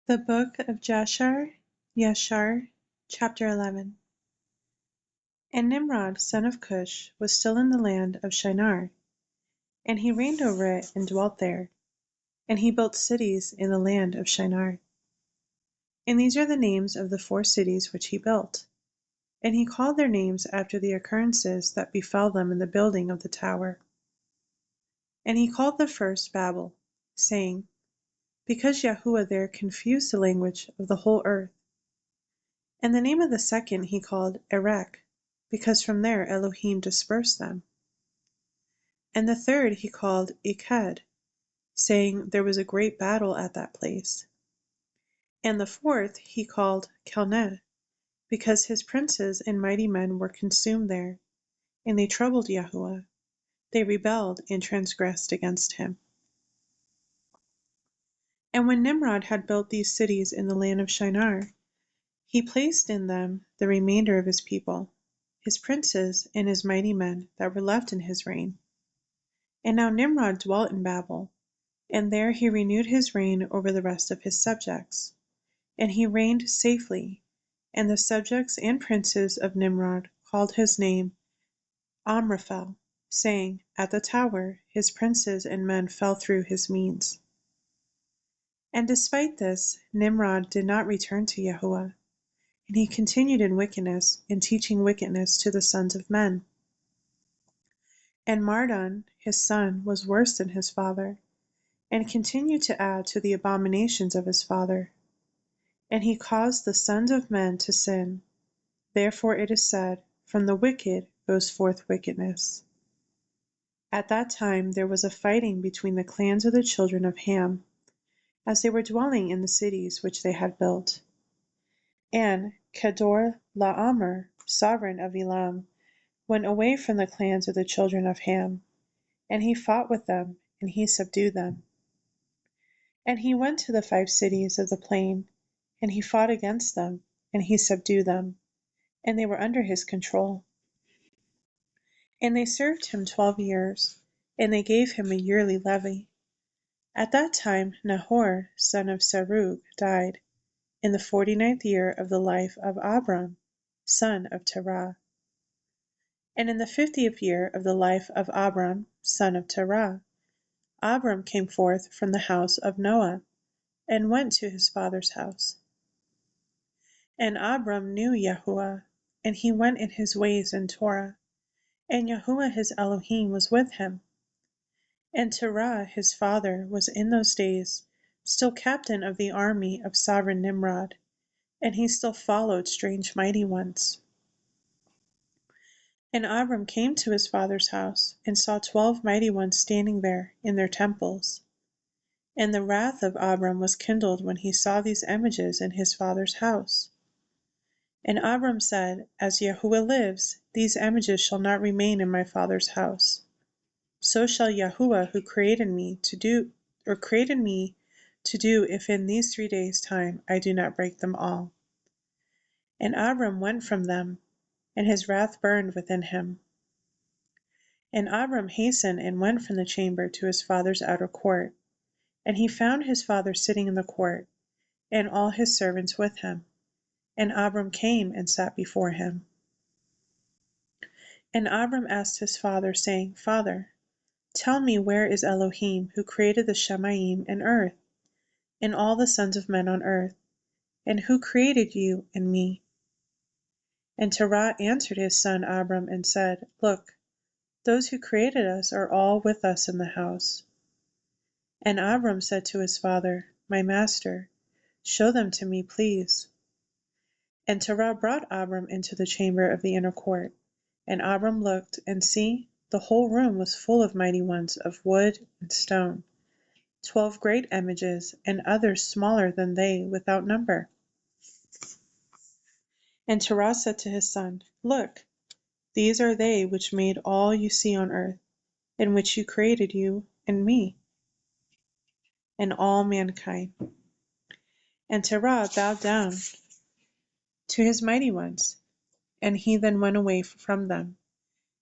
The Book of Jasher, Yashar, Chapter 11. And Nimrod son of Cush was still in the land of Shinar, and he reigned over it and dwelt there, and he built cities in the land of Shinar. And these are the names of the 4 cities which he built. And he called their names after the occurrences that befell them in the building of the tower. And he called the first Babel, saying, because Yahuwah there confused the language of the whole earth. And the name of the second he called Erech, because from there Elohim dispersed them. And the third he called Echad, saying there was a great battle at that place. And the fourth he called Calneh, because his princes and mighty men were consumed there, and they troubled Yahuwah. They rebelled and transgressed against him. And when Nimrod had built these cities in the land of Shinar, he placed in them the remainder of his people, his princes and his mighty men that were left in his reign. And now Nimrod dwelt in Babel, and there he renewed his reign over the rest of his subjects. And he reigned safely, and the subjects and princes of Nimrod called his name Amraphel, saying, at the tower his princes and men fell through his means. And despite this, Nimrod did not return to Yahuwah, and he continued in wickedness, and teaching wickedness to the sons of men. And Mardon, his son, was worse than his father, and continued to add to the abominations of his father. And he caused the sons of men to sin. Therefore it is said, from the wicked goes forth wickedness. At that time there was a fighting between the clans of the children of Ham, as they were dwelling in the cities which they had built. And Kedor Laomer, sovereign of Elam, went away from the clans of the children of Ham, and he fought with them, and he subdued them. And he went to the 5 cities of the plain, and he fought against them, and he subdued them, and they were under his control. And they served him 12 years, and they gave him a yearly levy. At that time Nahor son of Serug died, in the 49th year of the life of Abram son of Terah. And in the 50th year of the life of Abram son of Terah, Abram came forth from the house of Noah, and went to his father's house. And Abram knew Yahuwah, and he went in his ways in Torah, and Yahuwah his Elohim was with him. And Terah his father was in those days still captain of the army of sovereign Nimrod, and he still followed strange mighty ones. And Abram came to his father's house, and saw 12 mighty ones standing there in their temples. And the wrath of Abram was kindled when he saw these images in his father's house. And Abram said, as Yahuwah lives, these images shall not remain in my father's house. So shall Yahuwah who created me to do if in these 3 days' time I do not break them all. And Abram went from them, and his wrath burned within him. And Abram hastened and went from the chamber to his father's outer court. And he found his father sitting in the court, and all his servants with him. And Abram came and sat before him. And Abram asked his father, saying, Father, tell me, where is Elohim, who created the Shamayim and earth, and all the sons of men on earth, and who created you and me? And Terah answered his son Abram and said, Look, those who created us are all with us in the house. And Abram said to his father, My master, show them to me, please. And Terah brought Abram into the chamber of the inner court. And Abram looked, and see, the whole room was full of mighty ones of wood and stone, 12 great images, and others smaller than they without number. And Terah said to his son, Look, these are they which made all you see on earth, in which you created you and me, and all mankind. And Terah bowed down to his mighty ones, and he then went away from them.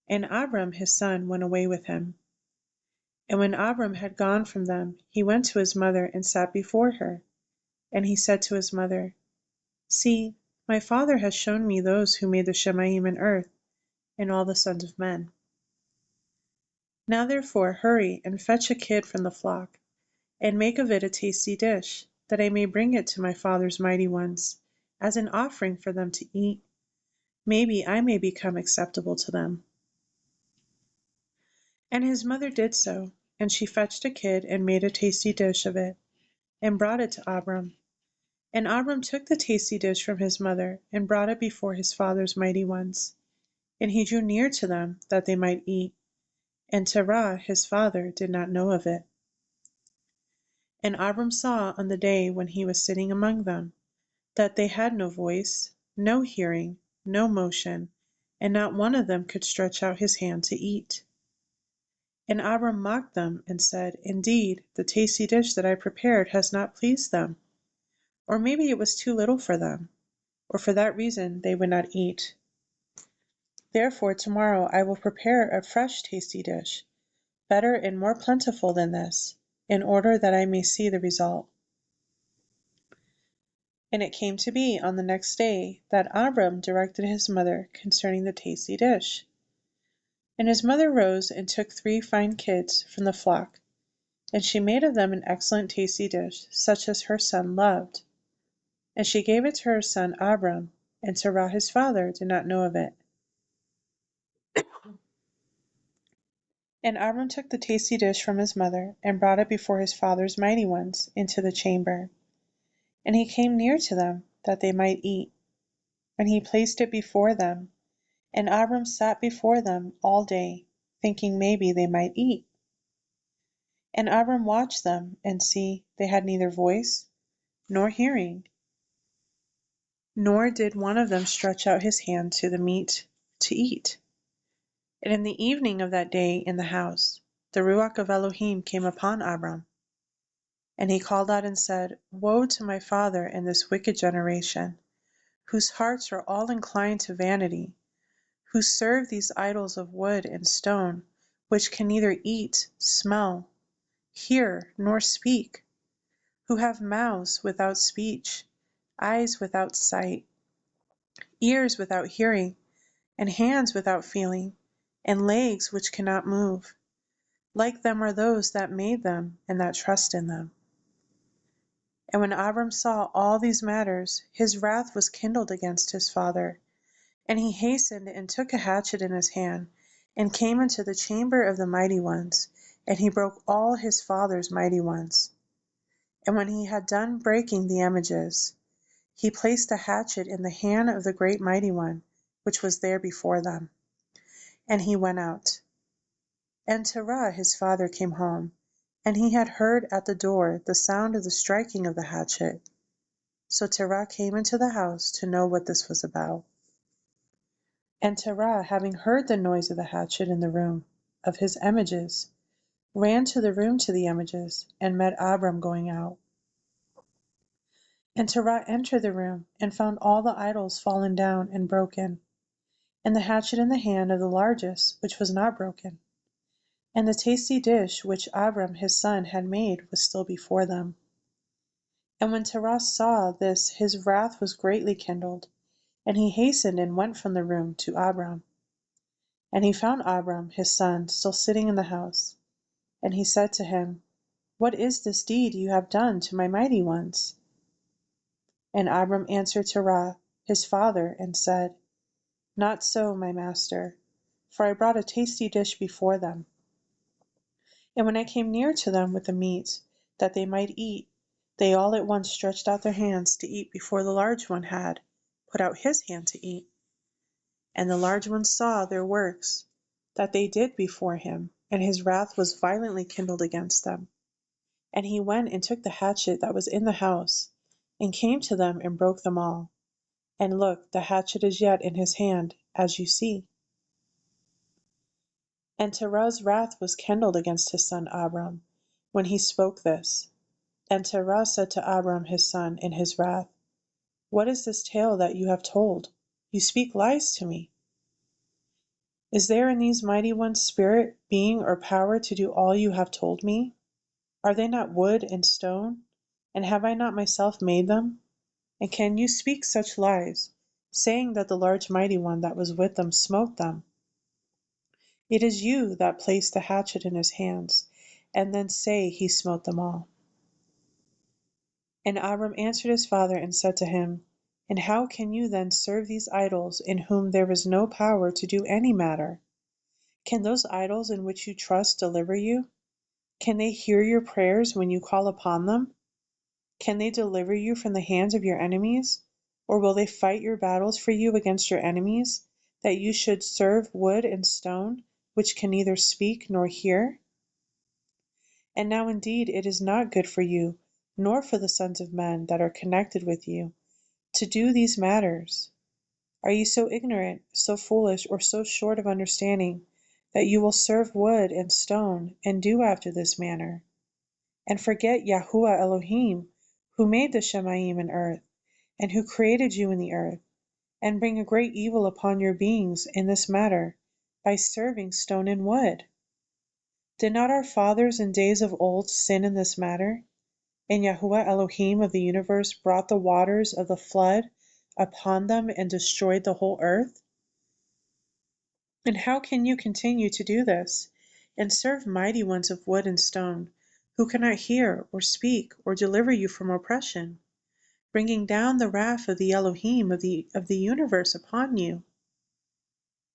And Abram his son went away with him. And when Abram had gone from them, he went to his mother and sat before her. And he said to his mother, See, my father has shown me those who made the Shamayim and earth, and all the sons of men. Now therefore hurry and fetch a kid from the flock, and make of it a tasty dish, that I may bring it to my father's mighty ones, as an offering for them to eat. Maybe I may become acceptable to them. And his mother did so, and she fetched a kid and made a tasty dish of it, and brought it to Abram. And Abram took the tasty dish from his mother, and brought it before his father's mighty ones. And he drew near to them, that they might eat. And Terah his father did not know of it. And Abram saw on the day when he was sitting among them, that they had no voice, no hearing, no motion, and not one of them could stretch out his hand to eat. And Abram mocked them, and said, Indeed, the tasty dish that I prepared has not pleased them. Or maybe it was too little for them, or for that reason they would not eat. Therefore tomorrow I will prepare a fresh tasty dish, better and more plentiful than this, in order that I may see the result. And it came to be on the next day that Abram directed his mother concerning the tasty dish. And his mother rose and took 3 fine kids from the flock, and she made of them an excellent tasty dish, such as her son loved. And she gave it to her son Abram, and Terah his father did not know of it. And Abram took the tasty dish from his mother, and brought it before his father's mighty ones into the chamber. And he came near to them, that they might eat. And he placed it before them. And Abram sat before them all day, thinking maybe they might eat. And Abram watched them, and see, they had neither voice nor hearing, nor did one of them stretch out his hand to the meat to eat. And in the evening of that day in the house, the Ruach of Elohim came upon Abram. And he called out and said, Woe to my father and this wicked generation, whose hearts are all inclined to vanity, who serve these idols of wood and stone, which can neither eat, smell, hear, nor speak, who have mouths without speech, eyes without sight, ears without hearing, and hands without feeling, and legs which cannot move. Like them are those that made them and that trust in them. And when Abram saw all these matters, his wrath was kindled against his father. And he hastened and took a hatchet in his hand, and came into the chamber of the mighty ones, and he broke all his father's mighty ones. And when he had done breaking the images, he placed the hatchet in the hand of the great mighty one, which was there before them. And he went out. And Terah his father came home, and he had heard at the door the sound of the striking of the hatchet. So Terah came into the house to know what this was about. And Terah, having heard the noise of the hatchet in the room of his images, ran to the room to the images, and met Abram going out. And Terah entered the room, and found all the idols fallen down and broken, and the hatchet in the hand of the largest, which was not broken. And the tasty dish which Abram his son had made was still before them. And when Terah saw this, his wrath was greatly kindled, and he hastened and went from the room to Abram. And he found Abram his son still sitting in the house. And he said to him, What is this deed you have done to my mighty ones? And Abram answered Terah his father, and said, Not so, my master, for I brought a tasty dish before them. And when I came near to them with the meat, that they might eat, they all at once stretched out their hands to eat before the large one had put out his hand to eat. And the large one saw their works, that they did before him, and his wrath was violently kindled against them. And he went and took the hatchet that was in the house, and came to them and broke them all. And look, the hatchet is yet in his hand, as you see. And Terah's wrath was kindled against his son Abram, when he spoke this. And Terah said to Abram his son in his wrath, What is this tale that you have told? You speak lies to me. Is there in these mighty ones spirit, being, or power to do all you have told me? Are they not wood and stone? And have I not myself made them? And can you speak such lies, saying that the large mighty one that was with them smote them? It is you that placed the hatchet in his hands, and then say he smote them all. And Abram answered his father and said to him, And how can you then serve these idols in whom there is no power to do any matter? Can those idols in which you trust deliver you? Can they hear your prayers when you call upon them? Can they deliver you from the hands of your enemies? Or will they fight your battles for you against your enemies, that you should serve wood and stone, which can neither speak nor hear? And now indeed it is not good for you, nor for the sons of men that are connected with you, to do these matters. Are you so ignorant, so foolish, or so short of understanding, that you will serve wood and stone, and do after this manner? And forget Yahuwah Elohim, who made the Shamayim and earth, and who created you in the earth, and bring a great evil upon your beings in this matter, by serving stone and wood. Did not our fathers in days of old sin in this matter? And Yahuwah Elohim of the universe brought the waters of the flood upon them and destroyed the whole earth? And how can you continue to do this, and serve mighty ones of wood and stone, who cannot hear or speak or deliver you from oppression, bringing down the wrath of the Elohim of the universe upon you?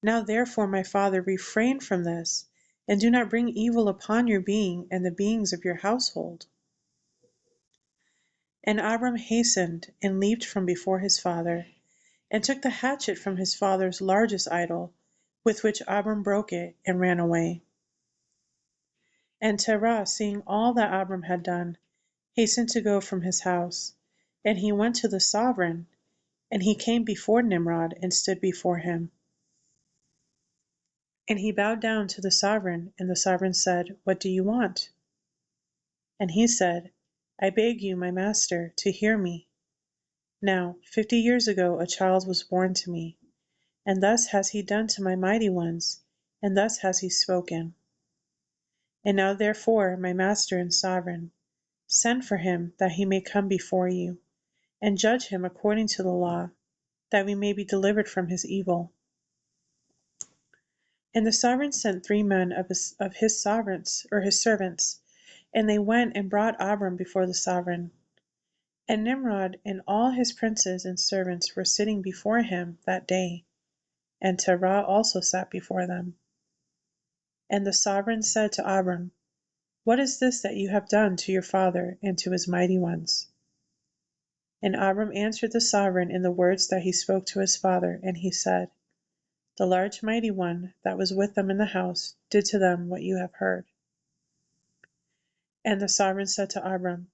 Now therefore, my father, refrain from this, and do not bring evil upon your being and the beings of your household. And Abram hastened and leaped from before his father, and took the hatchet from his father's largest idol, with which Abram broke it, and ran away. And Terah, seeing all that Abram had done, hastened to go from his house. And he went to the sovereign, and he came before Nimrod, and stood before him. And he bowed down to the sovereign, and the sovereign said, What do you want? And he said, I beg you, my master, to hear me. Now 50 years ago a child was born to me, and thus has he done to my mighty ones, and thus has he spoken. And now therefore, my master and sovereign, send for him, that he may come before you, and judge him according to the law, that we may be delivered from his evil. And the sovereign sent 3 men of his servants, and they went and brought Abram before the sovereign. And Nimrod and all his princes and servants were sitting before him that day, and Terah also sat before them. And the sovereign said to Abram, What is this that you have done to your father and to his mighty ones? And Abram answered the sovereign in the words that he spoke to his father, and he said, The large mighty one that was with them in the house did to them what you have heard. And the sovereign said to Abram,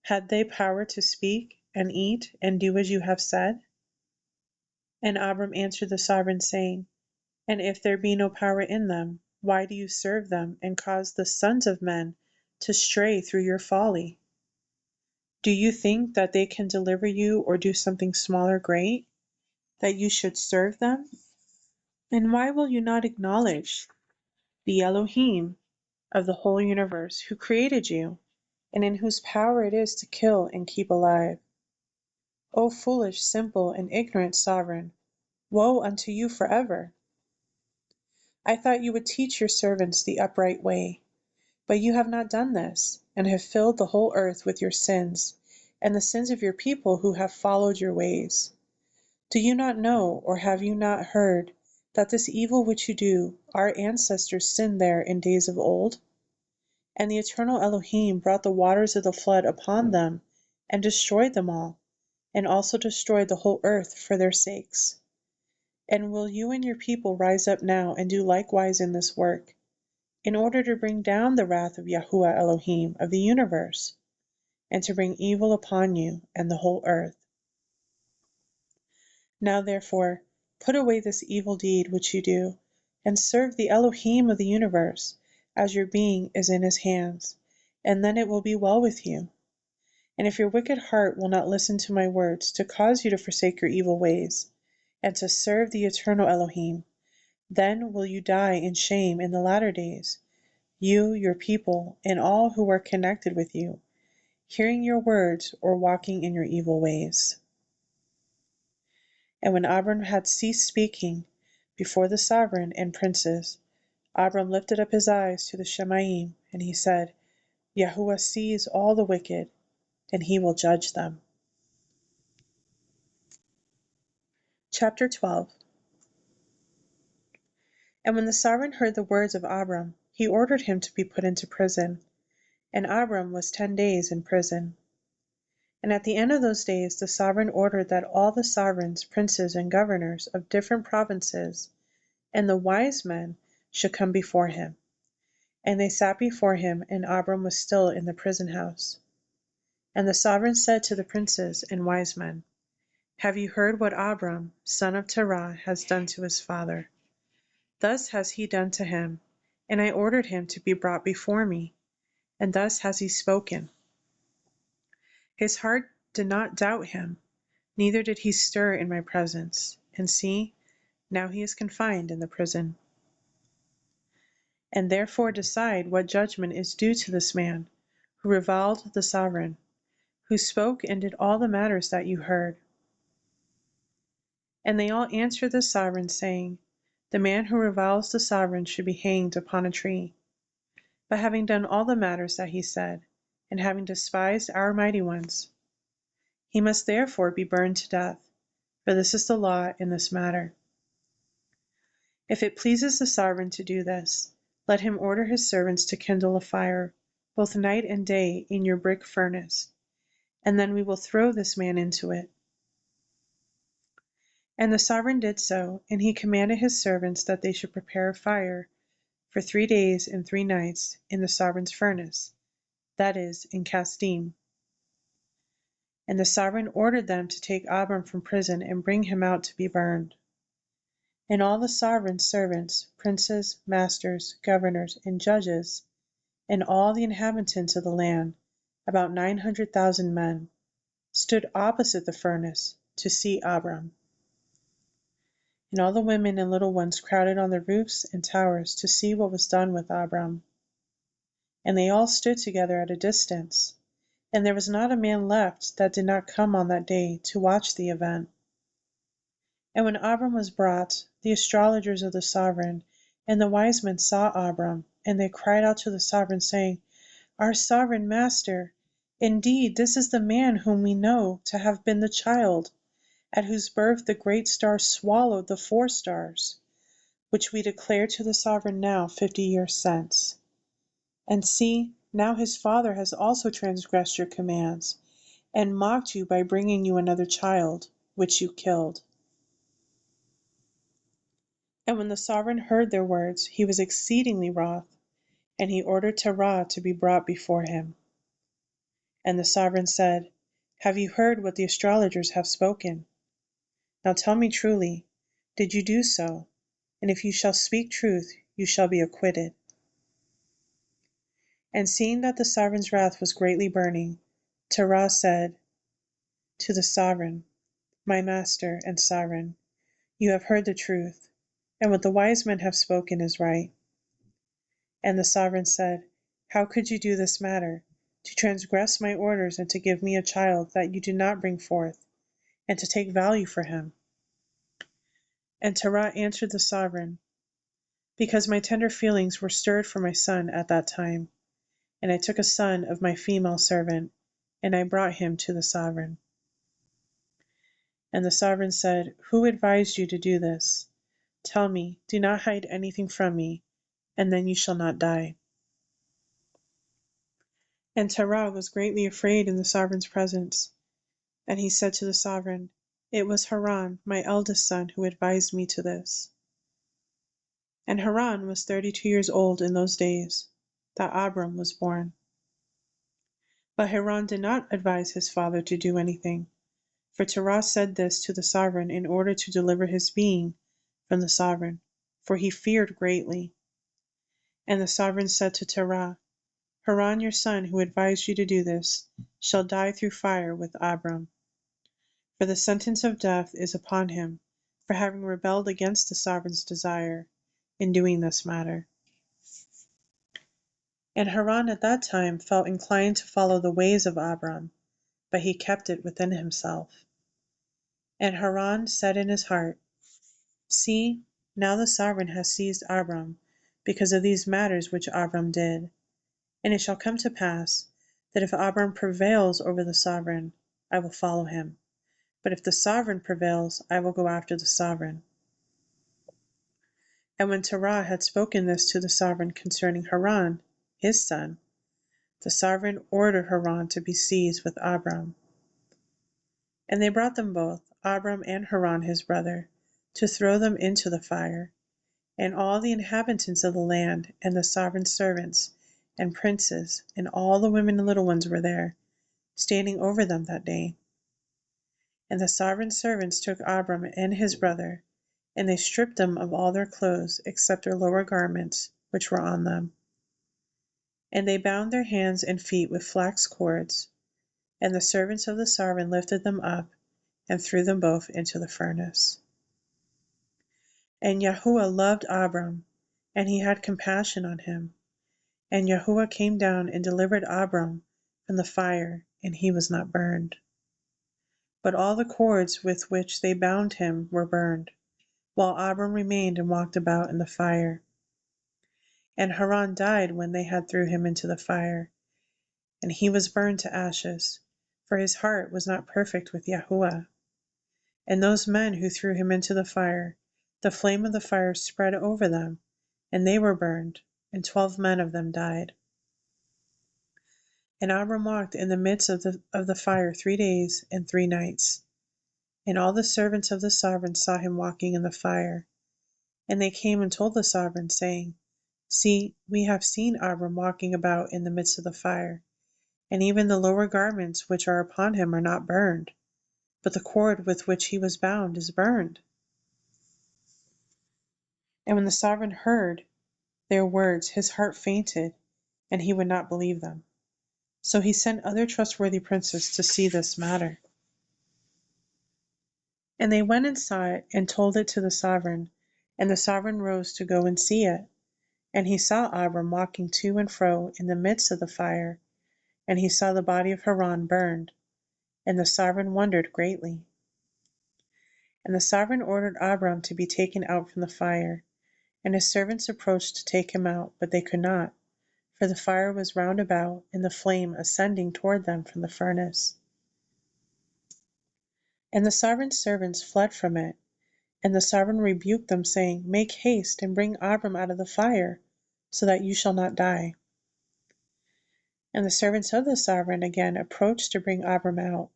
Had they power to speak, and eat, and do as you have said? And Abram answered the sovereign, saying, And if there be no power in them, why do you serve them, and cause the sons of men to stray through your folly? Do you think that they can deliver you, or do something small or great, that you should serve them? And why will you not acknowledge the Elohim of the whole universe, who created you, and in whose power it is to kill and keep alive? O foolish, simple, and ignorant sovereign, woe unto you forever! I thought you would teach your servants the upright way, but you have not done this, and have filled the whole earth with your sins, and the sins of your people who have followed your ways. Do you not know, or have you not heard, that this evil which you do, our ancestors sinned there in days of old? And the eternal Elohim brought the waters of the flood upon them, and destroyed them all, and also destroyed the whole earth for their sakes. And will you and your people rise up now and do likewise in this work, in order to bring down the wrath of Yahuwah Elohim of the universe, and to bring evil upon you and the whole earth? Now therefore, put away this evil deed which you do, and serve the Elohim of the universe, as your being is in his hands, and then it will be well with you. And if your wicked heart will not listen to my words, to cause you to forsake your evil ways, and to serve the eternal Elohim, then will you die in shame in the latter days, you, your people, and all who are connected with you, hearing your words or walking in your evil ways. And when Abram had ceased speaking before the sovereign and princes, Abram lifted up his eyes to the Shemaim, and he said, Yahuwah sees all the wicked, and he will judge them. Chapter 12. And when the sovereign heard the words of Abram, he ordered him to be put into prison. And Abram was 10 days in prison. And at the end of those days the sovereign ordered that all the sovereigns, princes, and governors of different provinces, and the wise men should come before him. And they sat before him, and Abram was still in the prison house. And the sovereign said to the princes and wise men, Have you heard what Abram, son of Terah, has done to his father? Thus has he done to him, and I ordered him to be brought before me, and thus has he spoken. His heart did not doubt him, neither did he stir in my presence. And see, now he is confined in the prison. And therefore decide what judgment is due to this man, who reviled the sovereign, who spoke and did all the matters that you heard. And they all answered the sovereign, saying, The man who reviles the sovereign should be hanged upon a tree. But having done all the matters that he said, and having despised our mighty ones, he must therefore be burned to death, for this is the law in this matter. If it pleases the sovereign to do this, let him order his servants to kindle a fire, both night and day, in your brick furnace, and then we will throw this man into it. And the sovereign did so, and he commanded his servants that they should prepare a fire for 3 days and 3 nights in the sovereign's furnace, that is, in Kasdim. And the sovereign ordered them to take Abram from prison and bring him out to be burned. And all the sovereign's servants, princes, masters, governors, and judges, and all the inhabitants of the land, about 900,000 men, stood opposite the furnace to see Abram. And all the women and little ones crowded on the roofs and towers to see what was done with Abram. And they all stood together at a distance, and there was not a man left that did not come on that day to watch the event. And when Abram was brought, the astrologers of the sovereign and the wise men saw Abram, and they cried out to the sovereign, saying, Our sovereign master, indeed this is the man whom we know to have been the child, at whose birth the great star swallowed the 4 stars, which we declare to the sovereign now 50 years since. And see, now his father has also transgressed your commands, and mocked you by bringing you another child, which you killed. And when the sovereign heard their words, he was exceedingly wroth, and he ordered Terah to be brought before him. And the sovereign said, Have you heard what the astrologers have spoken? Now tell me truly, did you do so? And if you shall speak truth, you shall be acquitted. And seeing that the sovereign's wrath was greatly burning, Terah said to the sovereign, My master and sovereign, you have heard the truth, and what the wise men have spoken is right. And the sovereign said, How could you do this matter, to transgress my orders and to give me a child that you did not bring forth, and to take value for him? And Terah answered the sovereign, Because my tender feelings were stirred for my son at that time, and I took a son of my female servant, and I brought him to the sovereign. And the sovereign said, Who advised you to do this? Tell me, do not hide anything from me, and then you shall not die. And Terah was greatly afraid in the sovereign's presence, and he said to the sovereign, It was Haran, my eldest son, who advised me to this. And Haran was 32 years old in those days that Abram was born. But Haran did not advise his father to do anything, for Terah said this to the sovereign in order to deliver his being from the sovereign, for he feared greatly. And the sovereign said to Terah, Haran your son, who advised you to do this, shall die through fire with Abram. For the sentence of death is upon him, for having rebelled against the sovereign's desire in doing this matter. And Haran at that time felt inclined to follow the ways of Abram, but he kept it within himself. And Haran said in his heart, See, now the sovereign has seized Abram, because of these matters which Abram did. And it shall come to pass, that if Abram prevails over the sovereign, I will follow him. But if the sovereign prevails, I will go after the sovereign. And when Terah had spoken this to the sovereign concerning Haran, his son, the sovereign ordered Haran to be seized with Abram. And they brought them both, Abram and Haran his brother, to throw them into the fire. And all the inhabitants of the land, and the sovereign's servants, and princes, and all the women and little ones were there, standing over them that day. And the sovereign's servants took Abram and his brother, and they stripped them of all their clothes, except their lower garments, which were on them. And they bound their hands and feet with flax cords. And the servants of the sovereign lifted them up, and threw them both into the furnace. And Yahuwah loved Abram, and he had compassion on him. And Yahuwah came down and delivered Abram from the fire, and he was not burned. But all the cords with which they bound him were burned, while Abram remained and walked about in the fire. And Haran died when they had threw him into the fire, and he was burned to ashes, for his heart was not perfect with Yahuwah. And those men who threw him into the fire, the flame of the fire spread over them, and they were burned, and 12 men of them died. And Abram walked in the midst of the fire 3 days and 3 nights. And all the servants of the sovereign saw him walking in the fire. And they came and told the sovereign, saying, See, we have seen Abram walking about in the midst of the fire, and even the lower garments which are upon him are not burned, but the cord with which he was bound is burned. And when the sovereign heard their words, his heart fainted, and he would not believe them. So he sent other trustworthy princes to see this matter. And they went and saw it, and told it to the sovereign. And the sovereign rose to go and see it. And he saw Abram walking to and fro in the midst of the fire, and he saw the body of Haran burned. And the sovereign wondered greatly. And the sovereign ordered Abram to be taken out from the fire. And his servants approached to take him out, but they could not, for the fire was round about, and the flame ascending toward them from the furnace. And the sovereign's servants fled from it. And the sovereign rebuked them, saying, Make haste, and bring Abram out of the fire, so that you shall not die. And the servants of the sovereign again approached to bring Abram out.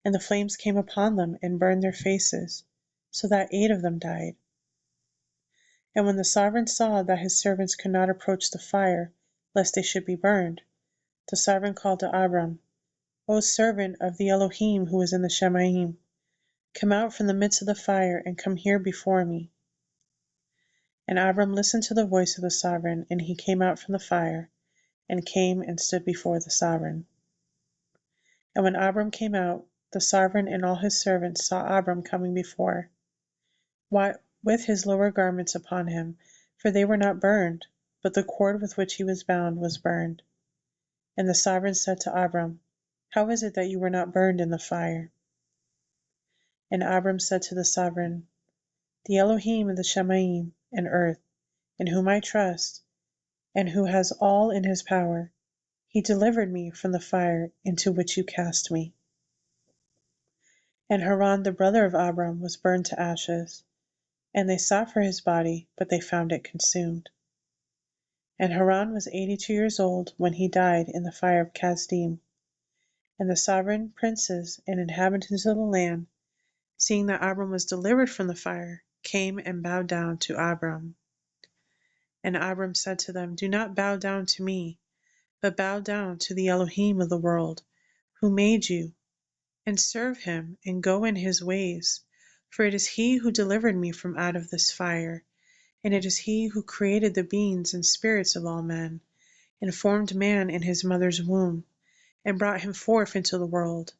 And the flames came upon them, and burned their faces, so that 8 of them died. And when the sovereign saw that his servants could not approach the fire, lest they should be burned, the sovereign called to Abram, O servant of the Elohim who is in the Shemaim, come out from the midst of the fire, and come here before me. And Abram listened to the voice of the sovereign, and he came out from the fire, and came and stood before the sovereign. And when Abram came out, the sovereign and all his servants saw Abram coming before, with his lower garments upon him, for they were not burned, but the cord with which he was bound was burned. And the sovereign said to Abram, How is it that you were not burned in the fire? And Abram said to the sovereign, The Elohim of the Shemaim and earth, in whom I trust, and who has all in his power, he delivered me from the fire into which you cast me. And Haran the brother of Abram was burned to ashes, and they sought for his body, but they found it consumed. And Haran was 82 years old when he died in the fire of Kasdim. And the sovereign princes and inhabitants of the land, seeing that Abram was delivered from the fire, came and bowed down to Abram. And Abram said to them, Do not bow down to me, but bow down to the Elohim of the world, who made you, and serve him, and go in his ways. For it is he who delivered me from out of this fire, and it is he who created the beings and spirits of all men, and formed man in his mother's womb, and brought him forth into the world.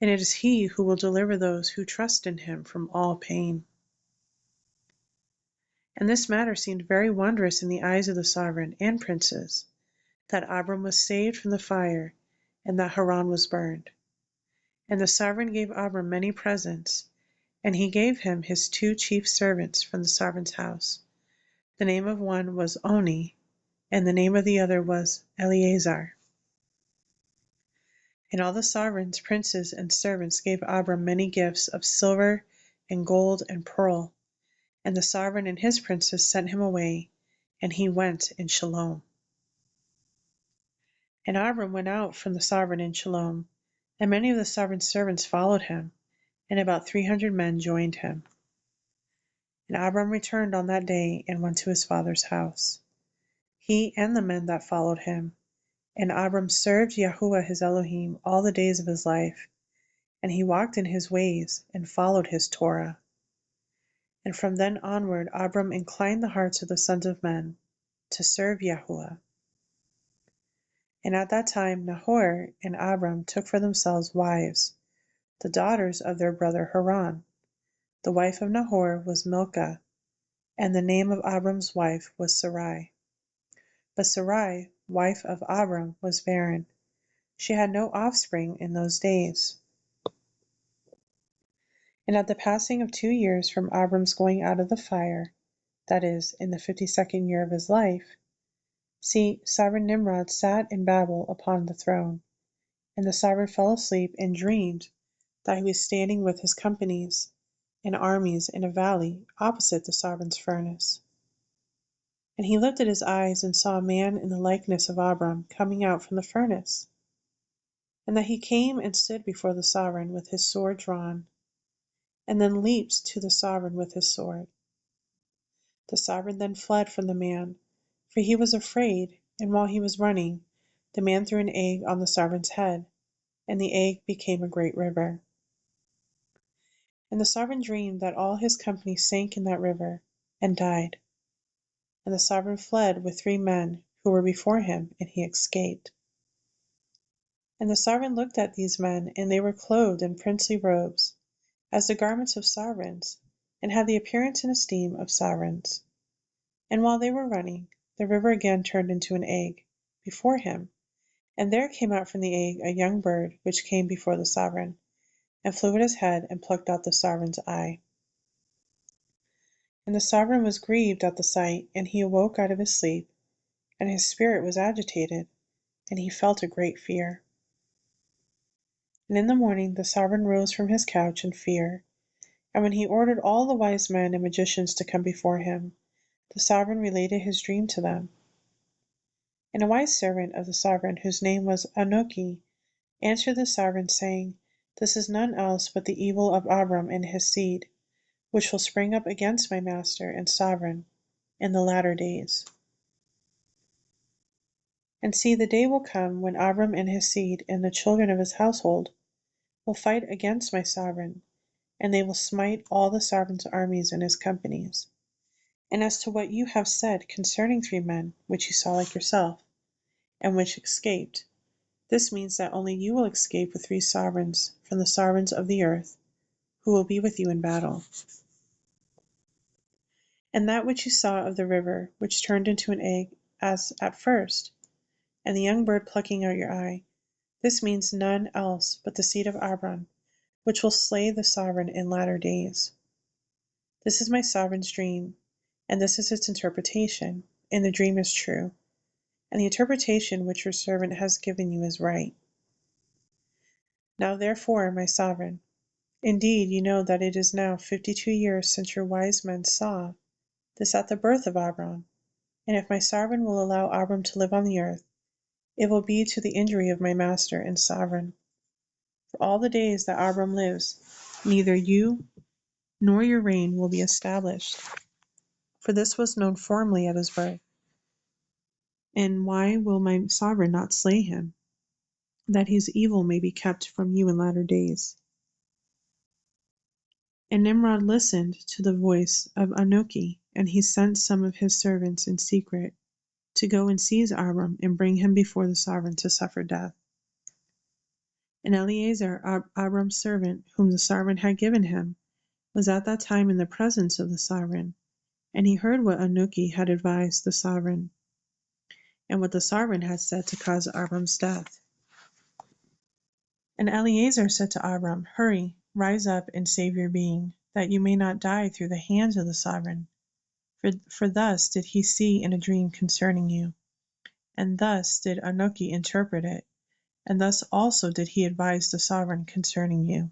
And it is he who will deliver those who trust in him from all pain. And this matter seemed very wondrous in the eyes of the sovereign and princes. that Abram was saved from the fire, and that Haran was burned. And the sovereign gave Abram many presents, and he gave him his two chief servants from the sovereign's house. The name of one was Oni, and the name of the other was Eleazar. And all the sovereigns, princes, and servants gave Abram many gifts of silver and gold and pearl. And the sovereign and his princes sent him away, and he went in shalom. And Abram went out from the sovereign in shalom, and many of the sovereign's servants followed him, and about 300 men joined him. And Abram returned on that day and went to his father's house, he and the men that followed him. And Abram served Yahuwah his Elohim all the days of his life, and he walked in his ways and followed his Torah. And from then onward Abram inclined the hearts of the sons of men to serve Yahuwah. And at that time Nahor and Abram took for themselves wives, the daughters of their brother Haran. The wife of Nahor was Milcah, and the name of Abram's wife was Sarai. But Sarai, wife of Abram, was barren. She had no offspring in those days. And at the passing of 2 years from Abram's going out of the fire, that is, in the 52nd year of his life, see, sovereign Nimrod sat in Babel upon the throne. And the sovereign fell asleep and dreamed that he was standing with his companies and armies in a valley opposite the sovereign's furnace. And he lifted his eyes and saw a man in the likeness of Abram coming out from the furnace, and that he came and stood before the sovereign with his sword drawn, and then leaped to the sovereign with his sword. The sovereign then fled from the man, for he was afraid, and while he was running, the man threw an egg on the sovereign's head, and the egg became a great river. And the sovereign dreamed that all his company sank in that river, and died. And the sovereign fled with 3 men who were before him, and he escaped. And the sovereign looked at these men, and they were clothed in princely robes, as the garments of sovereigns, and had the appearance and esteem of sovereigns. And while they were running, the river again turned into an egg before him, and there came out from the egg a young bird, which came before the sovereign, and flew at his head, and plucked out the sovereign's eye. And the sovereign was grieved at the sight, and he awoke out of his sleep, and his spirit was agitated, and he felt a great fear. And in the morning the sovereign rose from his couch in fear, and when he ordered all the wise men and magicians to come before him, the sovereign related his dream to them. And a wise servant of the sovereign, whose name was Anoki, answered the sovereign, saying, This is none else but the evil of Abram and his seed, which will spring up against my master and sovereign in the latter days. And see, the day will come when Abram and his seed and the children of his household will fight against my sovereign, and they will smite all the sovereign's armies and his companies. And as to what you have said concerning 3 men, which you saw like yourself, and which escaped, this means that only you will escape with 3 sovereigns from the sovereigns of the earth, who will be with you in battle. And that which you saw of the river, which turned into an egg as at first, and the young bird plucking out your eye, this means none else but the seed of Abram, which will slay the sovereign in latter days. This is my sovereign's dream, and this is its interpretation, and the dream is true, and the interpretation which your servant has given you is right. Now therefore, my sovereign, indeed you know that it is now 52 years since your wise men saw this at the birth of Abram, and if my sovereign will allow Abram to live on the earth, it will be to the injury of my master and sovereign. For all the days that Abram lives, neither you nor your reign will be established. For this was known formerly at his birth. And why will my sovereign not slay him, that his evil may be kept from you in latter days? And Nimrod listened to the voice of Anoki, and he sent some of his servants in secret to go and seize Abram and bring him before the sovereign to suffer death. And Eleazar, Abram's servant, whom the sovereign had given him, was at that time in the presence of the sovereign, and he heard what Anoki had advised the sovereign. and what the sovereign had said to cause Abram's death. And Eleazar said to Abram, "Hurry, rise up and save your being, that you may not die through the hands of the sovereign. For thus did he see in a dream concerning you, and thus did Anuki interpret it, and thus also did he advise the sovereign concerning you."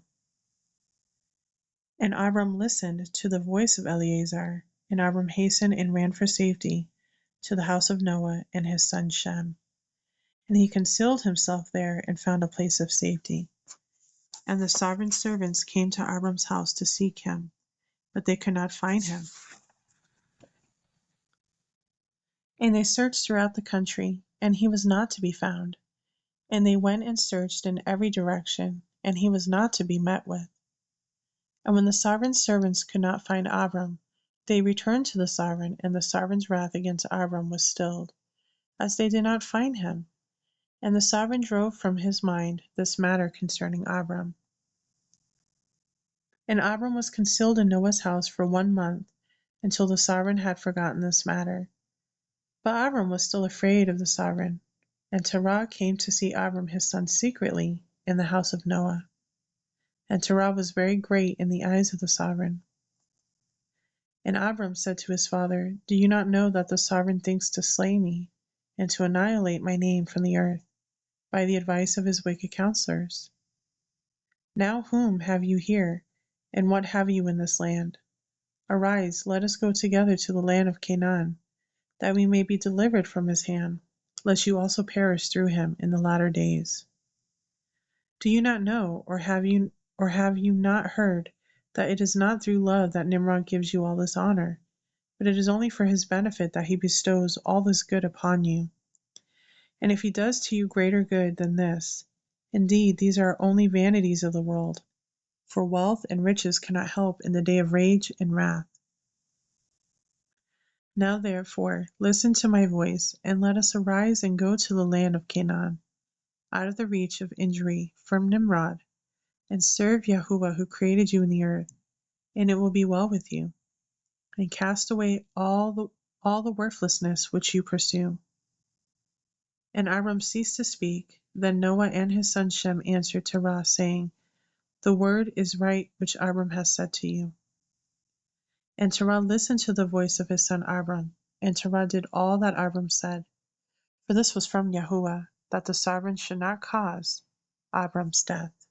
And Abram listened to the voice of Eleazar, and Abram hastened and ran for safety to the house of Noah and his son Shem. And he concealed himself there and found a place of safety. And the sovereign's servants came to Abram's house to seek him, but they could not find him. And they searched throughout the country, and he was not to be found. And they went and searched in every direction, and he was not to be met with. And when the sovereign's servants could not find Abram, they returned to the sovereign, and the sovereign's wrath against Abram was stilled, as they did not find him. And the sovereign drove from his mind this matter concerning Abram. And Abram was concealed in Noah's house for 1 month, until the sovereign had forgotten this matter. But Abram was still afraid of the sovereign, and Terah came to see Abram his son secretly in the house of Noah. And Terah was very great in the eyes of the sovereign. And Abram said to his father, "Do you not know that the sovereign thinks to slay me, and to annihilate my name from the earth, by the advice of his wicked counselors? Now whom have you here, and what have you in this land? Arise, let us go together to the land of Canaan, that we may be delivered from his hand, lest you also perish through him in the latter days. Do you not know, or have you not heard, that it is not through love that Nimrod gives you all this honor, but it is only for his benefit that he bestows all this good upon you? And if he does to you greater good than this, indeed these are only vanities of the world, for wealth and riches cannot help in the day of rage and wrath. Now therefore listen to my voice, and let us arise and go to the land of Canaan, out of the reach of injury from Nimrod, and serve Yahuwah who created you in the earth, and it will be well with you, and cast away all the worthlessness which you pursue." And Abram ceased to speak. Then Noah and his son Shem answered Terah, saying, "The word is right which Abram has said to you." And Terah listened to the voice of his son Abram, and Terah did all that Abram said. For this was from Yahuwah, that the sovereign should not cause Abram's death.